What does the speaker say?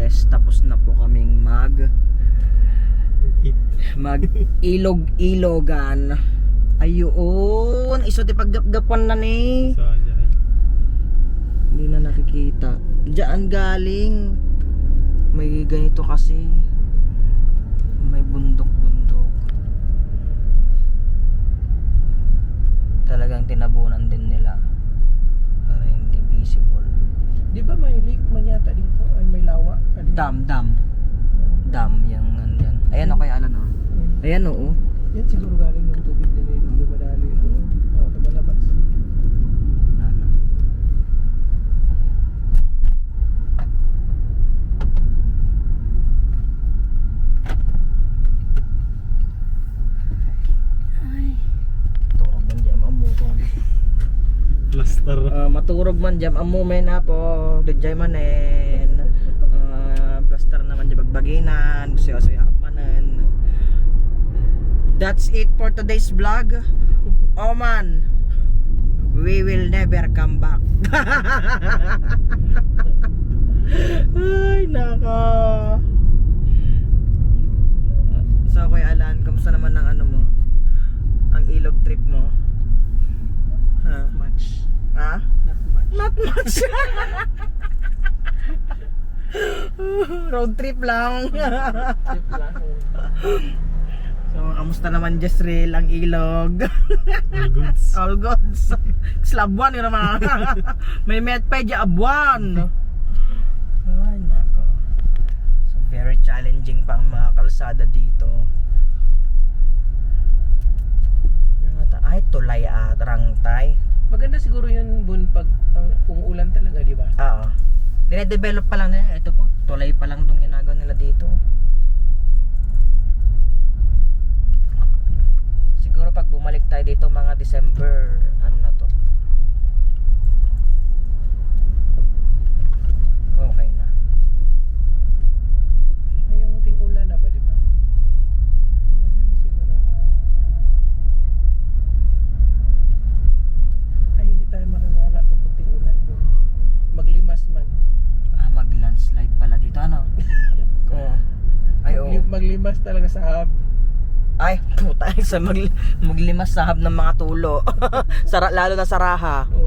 Yes, tapos na po kaming ilog-ilogan. Ayun, iso ti paggapgapan na ni. Hindi na nakikita. Diyan galing. May ganito kasi. May bundok-bundok. Talagang tinabunan din nila para hindi visible. Di ba may lake man yata dito? Ay may lawa? Dam yung yan. Ayan o kaya Alan o. Ayan o. Yan siguro galing yung tubig na yun. Lumadalo ito. Lumalabas. Ano. Turog man dyan amo ko. Plaster. Maturog man dyan amo men po. Dejay manen. Plaster naman dyan bagbaginan. Suya-suya manen. That's it for today's vlog. Oh man, we will never come back. Ay nako. So Kuya Alan, kamusta naman ang ano mo? Ang ilog trip mo? Ha? Much. Ha? Not much. Not much. Road trip lang. Trip lang. So, kamusta naman Jezreel ang ilog? All goods. All goods. Slabwan yun naman. May met pa dyan abuan. Ay, nako. So, very challenging pa ang mga kalsada dito. Ay, tulay at rangtay. Maganda siguro yun Bun pag umuulan talaga, di ba? Oo. Dine-develop pa lang nila. Ito po, tulay pa lang itong ginagawa nila dito. Siguro pag bumalik tayo dito mga December, ano na to? Okay na. Ay, yung ting ulan na ba, di ba? Maganda siguro. Ay, hindi tayo makakala kapag ting ulan po. Maglimas man. Mag-landslide pala dito, ano? Oo. Ay, oo. Maglimas talaga sa hub. Ay, puta, sa maglimas sahab ng mga tulo. Lalo na sa raha. Oo.